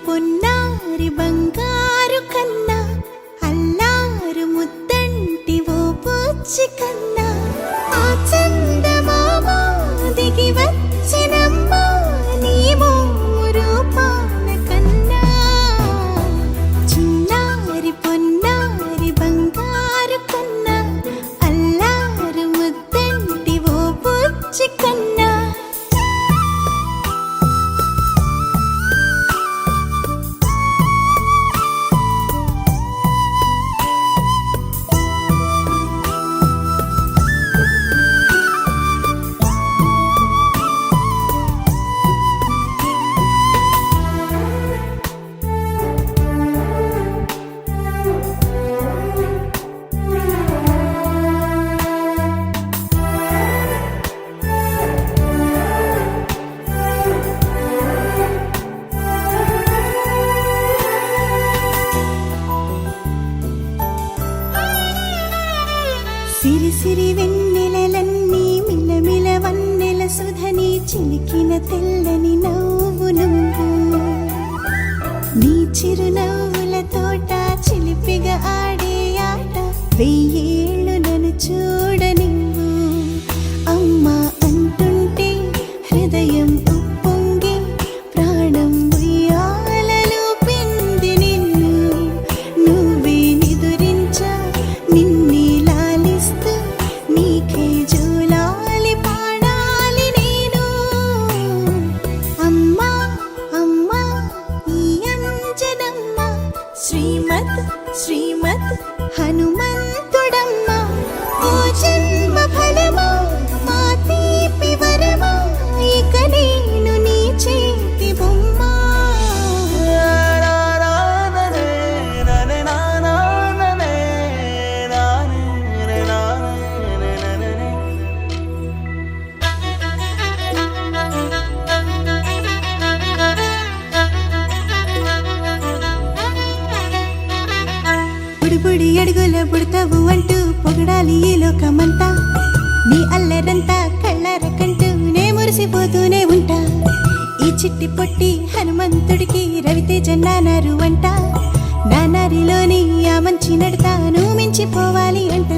పొన్నారి బంగారు కన్నా అల్లారు ముద్దంటి ఓ పూచి కన్నా ఆ చందమామ దిగి వచ్చినమ్మా నీ మోము రూపాన కన్నా చిన్నారి పొన్నారి బంగారు కన్నా అల్లారు ముద్దంటి ఓ పూచి కన్నా సిరి సిరి వెన్నెలలన్నీ మిలమిల వన్నెల సుధని చిలికిన తెల్లని నవ్వు నువ్వు నీ చిరునవ్వుల తోట చిలిపిగా ఆడే ఆట వెయ్యేళ్ళు నన్ను చూడ నువ్వు అమ్మా అంటుంటే హృదయం ఉప్పొంగి ప్రాణం ఉయ్యాలలో పిండి నిన్ను నువ్వే నిదురించా నిన్నే నీకే జోలాలి పాడాలి నేను అమ్మా అమ్మా ఈ అంజనమ్మ శ్రీమత్ శ్రీమత్ హనుమంతుడమ్మ ఓ జన్మ ఫలమా మా తీపి వరమా ఇక నేను నీ చేతి బొమ్మ బుడి అడుగుల బుడతావు అంటూ పొగడాలి ఈ లోకమంతా నీ అల్లరంతా కళ్ళారకంటూ నే మురిసిపోతూనే ఉంటా ఈ చిట్టి పొట్టి హనుమంతుడికి రవితేజ నానారు అంట నానారిలోని ఆ మంచి నడతా నువ్వు మించిపోవాలి అంట